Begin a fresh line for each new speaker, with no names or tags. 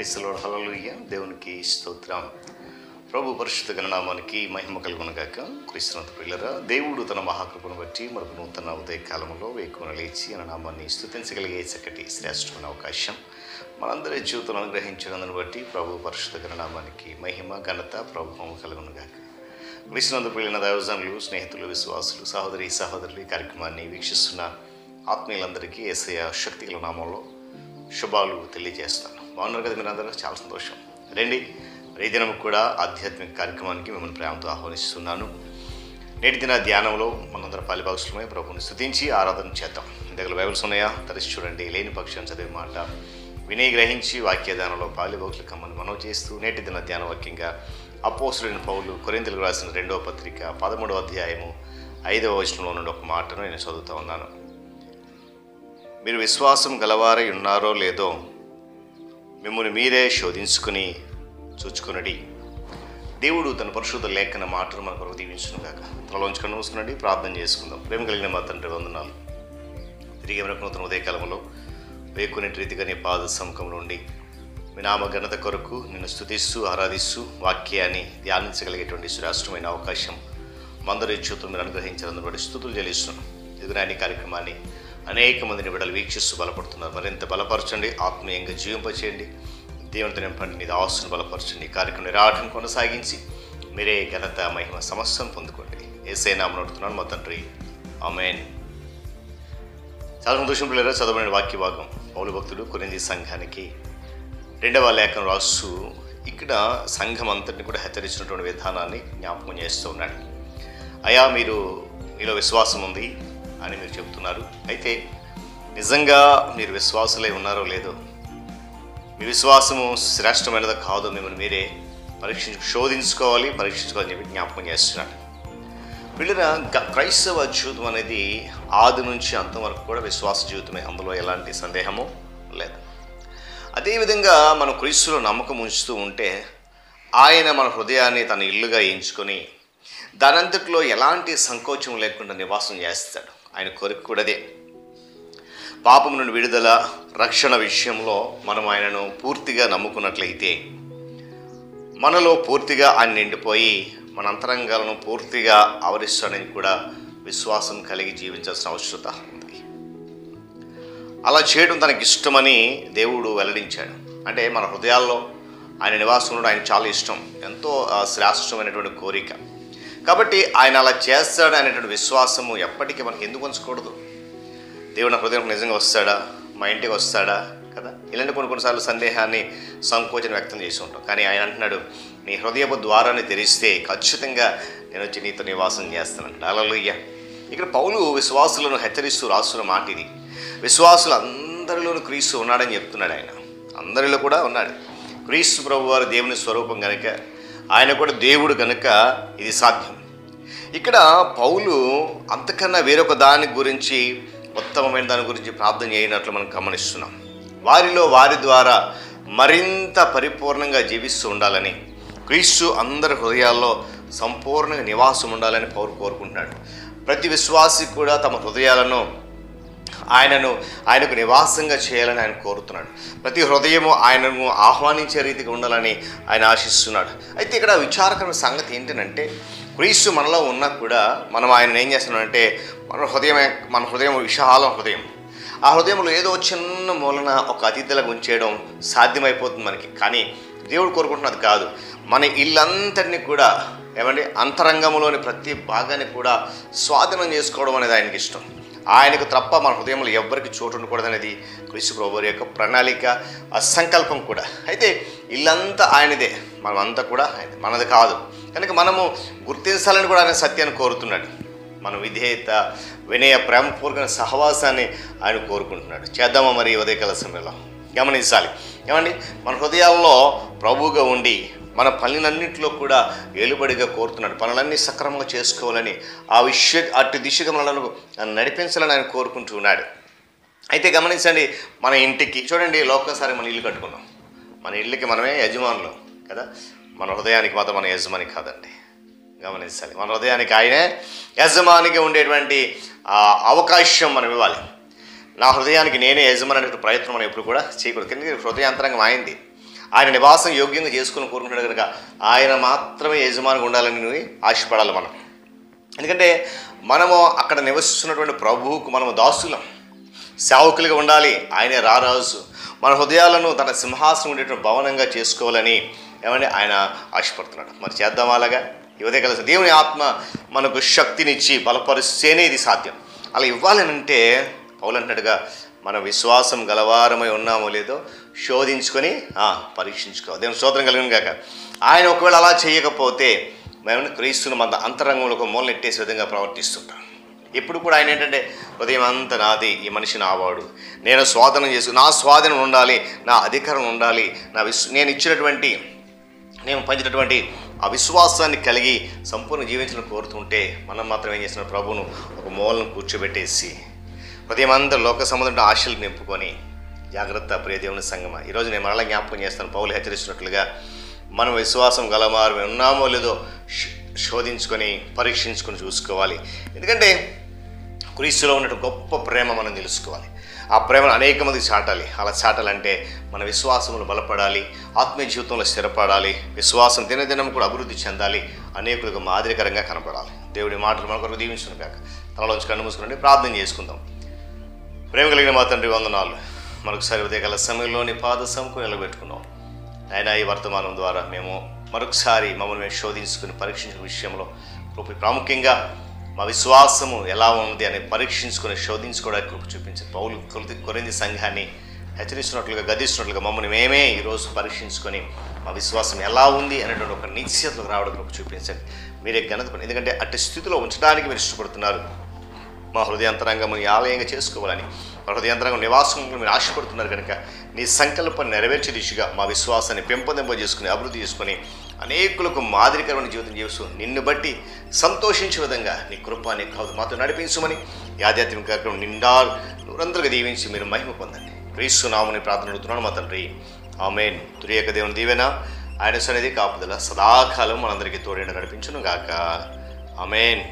Price the lord. హల్లెలూయా. దేవునికి స్తోత్రం. ప్రభు పరిశుద్ధ గణనామానికి మహిమ కలుగునుగాక. క్రీస్తునందు ప్రియులారా, దేవుడు తన మహాకృపను బట్టి మరొక నూతన ఉదయకాలంలో వేకువన లేచి ఆయన నామాన్ని స్తుతించగలిగే చక్కటి శ్రేష్టమైన అవకాశం మనందరి జీవితంలో అనుగ్రహించినందును బట్టి ప్రభు పరిశుద్ధ గణనామానికి మహిమ ఘనత ప్రభావం కలుగునుగాక. క్రీస్తునందు ప్రియులైన దైవజనులు, స్నేహితులు, విశ్వాసులు, సహోదరులు ఈ కార్యక్రమాన్ని వీక్షిస్తున్న ఆత్మీయులందరికీ యేసయ్య శక్తిగల నామంలో శుభాలు తెలియజేస్తాను. బాగున్నారు కదా మీరందరూ? చాలా సంతోషం. రండి, ఈ దినం కూడా ఆధ్యాత్మిక కార్యక్రమానికి మిమ్మల్ని ప్రేమతో ఆహ్వానిస్తున్నాను. నేటి దిన ధ్యానంలో మనందరం పాలిభాగస్లమై ప్రభువుని స్తుతించి ఆరాధన చేద్దాం. దగ్గర బైబిల్స్ ఉన్నాయా? తెరిచి చూడండి. లేని పక్షం చదివే మాట విని గ్రహించి వాక్య ధ్యానంలో పాలిభాగులు కమ్మని మనవి చేస్తూ నేటి దిన ధ్యాన వాక్యంగా అపోస్తులైన పౌలు కొరింథీయులకు రాసిన 2వ పత్రిక 13వ అధ్యాయము 5వ వచనంలో నుండి ఒక మాటను నేను చదువుతూ ఉన్నాను. మీరు విశ్వాసం గలవారై ఉన్నారో లేదో మిమ్మల్ని మీరే శోధించుకుని చూచుకునడి. దేవుడు తన పరిశుద్ధ లేఖన మాటను మన కొరకు దీవించును గాక. తలలోంచి కన్ను మూసుకునండి, ప్రార్థన చేసుకుందాం. ప్రేమ కలిగిన మా తండ్రి, వందనాలు. తిరిగి మనకు నూతన ఉదయకాలంలో వేకునే రీతిగా నీ పాద సముఖంలో ఉండి మీ నామ ఘనత కొరకు నిన్ను స్తుతిస్తూ ఆరాధిస్తూ వాక్యాన్ని ధ్యానించగలిగేటువంటి శ్రేష్టమైన అవకాశం మందరి జీవితం మీరు అనుగ్రహించాలని బట్టి స్తుతులు చెల్లిస్తున్నాను. ఎదురాని కార్యక్రమాన్ని అనేక మందిని బిడ్డలు వీక్షిస్తూ బలపడుతున్నారు. మరింత బలపరచండి, ఆత్మీయంగా జీవింపచేయండి. దేవునితో నింపండి, నీ దాసును బలపరచండి. ఈ కార్యక్రమం నిరాటం కొనసాగించి మీరే ఘనత మహిమ సమస్తం పొందుకోండి. యేసయ్య నామమున అడుగుతున్నాను మా తండ్రి, ఆమేన్. చాలా సంతోషం పిల్లలు. చదవబడిన వాక్య భాగం పౌలు భక్తుడు కొరింథీ సంఘానికి 2వ లేఖను రాస్తూ ఇక్కడ సంఘం అంతటిని కూడా హెచ్చరించినటువంటి విధానాన్ని జ్ఞాపకం చేస్తూ ఉన్నాడు. అయా, మీలో విశ్వాసం ఉంది అని మీరు చెబుతున్నారు. అయితే నిజంగా మీరు విశ్వాసులై ఉన్నారో లేదో, మీ విశ్వాసము శ్రేష్టమైనదో కాదో మిమ్మల్ని మీరే పరీక్షించుకోవాలని చెప్పి జ్ఞాపకం చేస్తున్నాడు. వీళ్ళ క్రైస్తవ జీవితం అనేది ఆది నుంచి అంతం వరకు కూడా విశ్వాస జీవితమే, అందులో ఎలాంటి సందేహము లేదు. అదేవిధంగా మనం క్రీస్తులో నమ్మకం ఉంచుతూ ఉంటే ఆయన మన హృదయాన్ని తన ఇల్లుగా ఎంచుకొని దానంతట్లో ఎలాంటి సంకోచం లేకుండా నివాసం చేస్తాడు. ఆయన కోరిక కూడా అదే. పాపం నుండి విడుదల, రక్షణ విషయంలో మనం ఆయనను పూర్తిగా నమ్ముకున్నట్లయితే మనలో పూర్తిగా ఆయన నిండిపోయి మన అంతరంగాలను పూర్తిగా ఆవరిస్తాడని కూడా విశ్వాసం కలిగి జీవించాల్సిన అవసరత ఉంది. అలా చేయడం తనకి ఇష్టమని దేవుడు వెల్లడించాడు. అంటే మన హృదయాల్లో ఆయన నివాసం ఉండడం ఆయన చాలా ఇష్టం, ఎంతో శ్రేష్టమైనటువంటి కోరిక. కాబట్టి ఆయన అలా చేస్తాడు అనేటువంటి విశ్వాసము ఎప్పటికీ మనకి ఎందుకు ఉంచకూడదు? దేవుడు నా హృదయం నిజంగా వస్తాడా, మా ఇంటికి వస్తాడా కదా, ఇలాంటి కొన్నిసార్లు సందేహాన్ని, సంకోచన వ్యక్తం చేసి ఉంటాం. కానీ ఆయన అంటున్నాడు, నీ హృదయపు ద్వారాన్ని తెరిస్తే ఖచ్చితంగా నేను వచ్చి నీతో నివాసం చేస్తానంట. హల్లెలూయా. ఇక్కడ పౌలు విశ్వాసులను హెచ్చరిస్తూ రాస్తున్న మాట ఇది. విశ్వాసులు అందరిలోనూ క్రీస్తు ఉన్నాడని చెప్తున్నాడు. ఆయన అందరిలో కూడా ఉన్నాడు. క్రీస్తు ప్రభు వారు దేవుని స్వరూపం కనుక, ఆయన కూడా దేవుడు కనుక ఇది సాధ్యం. ఇక్కడ పౌలు అంతకన్నా వేరొక దాని గురించి, ఉత్తమమైన దాని గురించి ప్రార్థన చేయనట్లు మనం గమనిస్తున్నాం. వారి ద్వారా మరింత పరిపూర్ణంగా జీవిస్తూ ఉండాలని, క్రీస్తు అందరి హృదయాల్లో సంపూర్ణంగా నివాసం ఉండాలని పౌలు కోరుకుంటున్నాడు. ప్రతి విశ్వాసి కూడా తమ హృదయాలను ఆయనకు నివాసంగా చేయాలని ఆయన కోరుతున్నాడు. ప్రతి హృదయము ఆయనను ఆహ్వానించే రీతిగా ఉండాలని ఆయన ఆశిస్తున్నాడు. అయితే ఇక్కడ విచారకరమైన సంగతి ఏంటంటే, క్రీస్తు మనలో ఉన్నా కూడా మనం ఆయన ఏం చేస్తున్నాడంటే, మన హృదయం విశాల హృదయం. ఆ హృదయంలో ఏదో చిన్న మూలన ఒక అతిథిలాగా ఉంచేయడం సాధ్యమైపోతుంది మనకి. కానీ దేవుడు కోరుకుంటున్నది కాదు. మన ఇల్లంతటినీ కూడా అంతరంగంలోని ప్రతి భాగాన్ని కూడా స్వాధీనం చేసుకోవడం అనేది ఆయనకి ఇష్టం. ఆయనకు తప్ప మన హృదయంలో ఎవ్వరికి చోటు ఉండకూడదు అనేది క్రీస్తు ప్రభువు యొక్క ప్రణాళిక, సంకల్పం కూడా. అయితే ఇల్లంతా ఆయనదే, మనమంతా కూడా మనది కాదు కనుక మనము గుర్తించాలని కూడా ఆయన సత్యాన్ని కోరుతున్నాడు. మన విధేయత, వినయ, ప్రేమపూర్వక సహవాసాన్ని ఆయన కోరుకుంటున్నాడు. చేద్దామా మరి ఉదయకాల సమయంలో? గమనించాలి. మన హృదయాల్లో ప్రభువుగా ఉండి మన పనులన్నింటిలో కూడా ఏలుబడిగా కోరుతున్నాడు. పనులన్నీ సక్రమంగా చేసుకోవాలని, అటు దిశగా మనలను నడిపించాలని ఆయన కోరుకుంటూ ఉన్నాడు. అయితే గమనించండి, మన ఇంటికి చూడండి, లోకసారి మన ఇల్లు కట్టుకున్నాం. మన ఇల్లుకి మనమే యజమానులు కదా, మన హృదయానికి మాత్రం మన యజమాని కాదండి. గమనించాలి, మన హృదయానికి ఆయనే యజమానిగా ఉండేటువంటి అవకాశం మనం ఇవ్వాలి. నా హృదయానికి నేనే యజమాని అనే ప్రయత్నం మనం ఎప్పుడు కూడా చేయకూడదు. ఎందుకంటే హృదయాంతరంగం అయింది. ఆయన నివాసం యోగ్యంగా చేసుకుని కోరుకుంటున్నాడు కనుక ఆయన మాత్రమే యజమానిగా ఉండాలని నువ్వు ఆశపడాలి మనం. ఎందుకంటే మనము అక్కడ నివసిస్తున్నటువంటి ప్రభువుకు మనము దాసులం, సేవకులుగా ఉండాలి. ఆయనే రారాజు. మన హృదయాలను తన సింహాసనం ఉండేటువంటి భవనంగా చేసుకోవాలని ఏమంటే ఆయన ఆశపడుతున్నాడు. మరి చేద్దాం అలాగా. యువతే కలిసి దేవుని ఆత్మ మనకు శక్తినిచ్చి బలపరిస్తేనే ఇది సాధ్యం. అలా ఇవ్వాలి అంటే పౌలు అంటున్నట్టుగా మన విశ్వాసం గలవారమై ఉన్నామో లేదో శోధించుకొని పరీక్షించుకోవాలి. దేవుని స్తోత్రం కలిగిన కాక. ఆయన ఒకవేళ అలా చేయకపోతే మేము క్రీస్తుని మన అంతరంగంలో ఒక మూల నెట్టేసే విధంగా ప్రవర్తిస్తుంటాం. ఇప్పుడు కూడా ఆయన ఏంటంటే ఉదయం అంతా నాది, ఈ మనిషి నావాడు, నేను స్వాధీనం నా స్వాధీనం ఉండాలి, నా అధికారం ఉండాలి, నేను ఇచ్చినటువంటి నేను పంచినటువంటి ఆ విశ్వాసాన్ని కలిగి సంపూర్ణ జీవించడం కోరుతుంటే మనం మాత్రం ఏం చేస్తున్న ప్రభువును ఒక మూలను కూర్చోబెట్టేసి ఉదయం అంతా లోక సంబంధమైన ఆశలు నింపుకొని జాగ్రత్త ప్రియ దేవుని సంగమ. ఈరోజు నేను మరలా జ్ఞాపకం చేస్తాను, పౌలు హెచ్చరిస్తున్నట్లుగా మనం విశ్వాసం గలవారు ఉన్నామో లేదో శోధించుకొని పరీక్షించుకొని చూసుకోవాలి. ఎందుకంటే క్రీస్తులో ఉన్న గొప్ప ప్రేమ మనం తెలుసుకోవాలి. ఆ ప్రేమను అనేక మందికి చాటాలి. అలా చాటాలంటే మన విశ్వాసములు బలపడాలి, ఆత్మీయ జీవితంలో స్థిరపడాలి, విశ్వాసం దినదినం కూడా అభివృద్ధి చెందాలి, అనేకులకు మాదిరికరంగా కనపడాలి. దేవుడి మాటలు మన కొరకు దీవించును కాక. తనలోంచి కన్ను మూసుకుని ప్రార్థన చేసుకుందాం. ప్రేమ కలిగిన మా తండ్రి వందనాలు. మరొకసారి ఉదయకాల సమయంలోని పాద సముఖం నిలబెట్టుకున్నాం. అయినా ఈ వర్తమానం ద్వారా మేము మరొకసారి మమ్మల్ని మేము శోధించుకుని పరీక్షించిన విషయంలో ప్రాముఖ్యంగా మా విశ్వాసము ఎలా ఉంది అని పరీక్షించుకొని శోధించుకోవడానికి కృప చూపించారు. పౌలు కొరింథీ సంఘాన్ని హెచ్చరిస్తున్నట్లుగా గద్దిస్తున్నట్లుగా మమ్మల్ని మేమే ఈరోజు పరీక్షించుకొని మా విశ్వాసం ఎలా ఉంది అనేటువంటి ఒక నిశ్చయతలకు రావడం కృప చూపించండి. మీరే ఘనత పని. ఎందుకంటే అట్టి స్థితిలో ఉంచడానికి మీరు ఇష్టపడుతున్నారు. మా హృదయాంతరంగం ఆలయంగా చేసుకోవాలని, మా హృదయాంతరంగం నివాసం మీరు ఆశపడుతున్నారు కనుక నీ సంకల్పాన్ని నెరవేర్చే దిశగా మా విశ్వాసాన్ని పెంపొందింపజేసుకుని అభివృద్ధి చేసుకుని అనేకులకు మాదిరికరమైన జీవితం జీవిస్తూ నిన్ను బట్టి సంతోషించే విధంగా నీ కృప నీ కౌదు మాతో నడిపించమని ఈ ఆధ్యాత్మిక కార్యక్రమం నిండా నూరంతలుగా దీవించి మీరు మహిమ పొందండి. క్రీస్తు నామమున ప్రార్థన అడుగుతున్నాను మా తండ్రి, ఆమేన్. తురియక దేవుని దీవెన, ఆయన సన్నిధి కాపుదల సదాకాలం మనందరికీ తోడేండి నడిపించును గాక. ఆమేన్.